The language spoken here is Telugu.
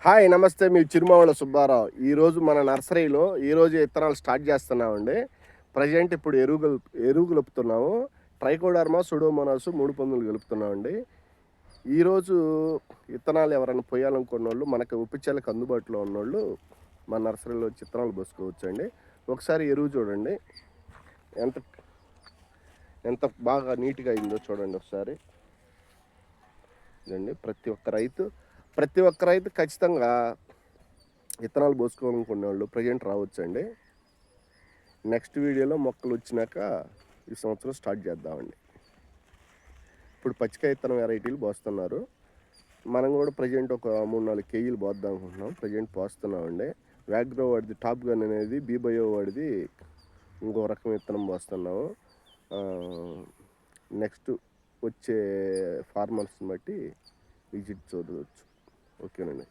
హాయ్ నమస్తే మీ చిరుమావళ సుబ్బారావు. ఈరోజు మన నర్సరీలో ఈరోజు విత్తనాలు స్టార్ట్ చేస్తున్నామండి. ప్రజెంట్ ఇప్పుడు ఎరువు కలుపుతున్నాము. ట్రైకోడర్మా, సూడోమోనాస్ 3 పందులు కలుపుతున్నామండి. ఈరోజు విత్తనాలు ఎవరైనా పోయాలనుకున్నోళ్ళు మనకు ఉప్పిచెలకు అందుబాటులో ఉన్నోళ్ళు మన నర్సరీలో వచ్చి విత్తనాలు పోసుకోవచ్చండి. ఒకసారి ఎరువు చూడండి, ఎంత ఎంత బాగా నీట్గా అయిందో చూడండి ఒకసారి. ఇదండి ప్రతి ఒక్క రైతు ఖచ్చితంగా విత్తనాలు పోసుకోవాలనుకునే వాళ్ళు ప్రజెంట్ రావచ్చండి. నెక్స్ట్ వీడియోలో మొక్కలు వచ్చినాక ఈ సంవత్సరం స్టార్ట్ చేద్దామండి. ఇప్పుడు పచ్చికాయ విత్తనం వెరైటీలు పోస్తున్నారు. మనం కూడా ప్రజెంట్ ఒక 3-4 కేజీలు పోద్దాం అనుకుంటున్నాం. ప్రజెంట్ పోస్తున్నామండి. వ్యాగ్రో వాడిది టాప్ గన్ అనేది, బీబయో వాడిది ఇంకో రకం విత్తనం పోస్తున్నాము. నెక్స్ట్ వచ్చే ఫార్మర్స్ని బట్టి విజిట్ చూడవచ్చు. ఓకేనండి.